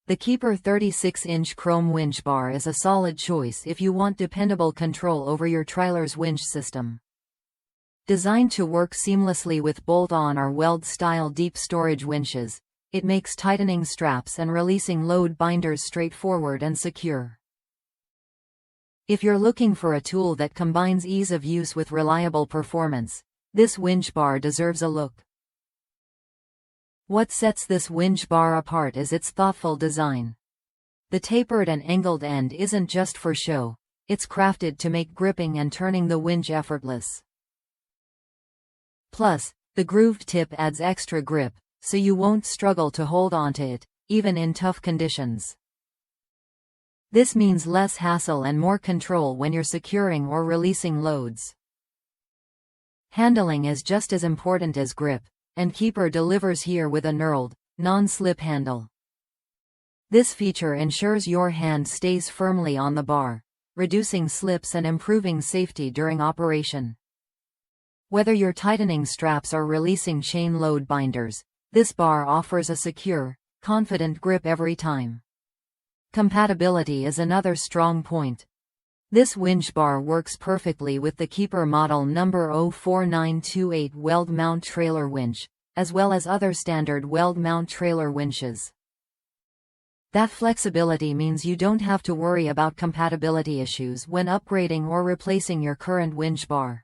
The Keeper 36-inch Chrome Winch Bar is a solid choice if you want dependable control over your trailer's winch system. Designed to work seamlessly with bolt-on or weld-style deep storage winches, it makes tightening straps and releasing load binders straightforward and secure. If you're looking for a tool that combines ease of use with reliable performance, this winch bar deserves a look. What sets this winch bar apart is its thoughtful design. The tapered and angled end isn't just for show, it's crafted to make gripping and turning the winch effortless. Plus, the grooved tip adds extra grip, so you won't struggle to hold onto it, even in tough conditions. This means less hassle and more control when you're securing or releasing loads. Handling is just as important as grip, and Keeper delivers here with a knurled, non-slip handle. This feature ensures your hand stays firmly on the bar, reducing slips and improving safety during operation. Whether you're tightening straps or releasing chain load binders, this bar offers a secure, confident grip every time. Compatibility is another strong point. This winch bar works perfectly with the Keeper model number 04928 weld mount trailer winch, as well as other standard weld mount trailer winches. That flexibility means you don't have to worry about compatibility issues when upgrading or replacing your current winch bar.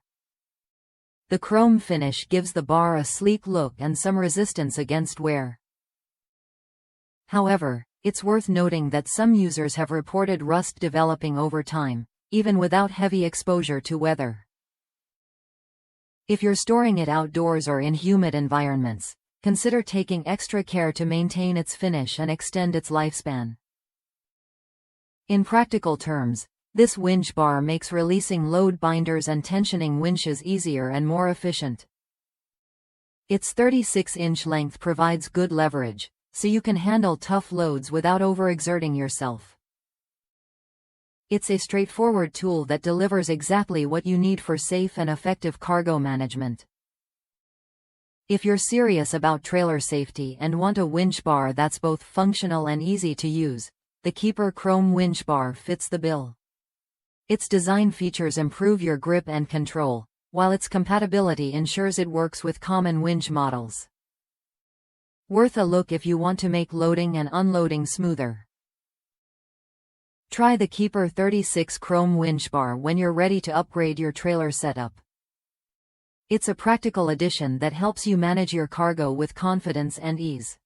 The chrome finish gives the bar a sleek look and some resistance against wear. However, it's worth noting that some users have reported rust developing over time, even without heavy exposure to weather. If you're storing it outdoors or in humid environments, consider taking extra care to maintain its finish and extend its lifespan. In practical terms, this winch bar makes releasing load binders and tensioning winches easier and more efficient. Its 36-inch length provides good leverage, so you can handle tough loads without overexerting yourself. It's a straightforward tool that delivers exactly what you need for safe and effective cargo management. If you're serious about trailer safety and want a winch bar that's both functional and easy to use, the Keeper Chrome Winch Bar fits the bill. Its design features improve your grip and control, while its compatibility ensures it works with common winch models. Worth a look if you want to make loading and unloading smoother. Try the Keeper 36 Chrome Winch Bar when you're ready to upgrade your trailer setup. It's a practical addition that helps you manage your cargo with confidence and ease.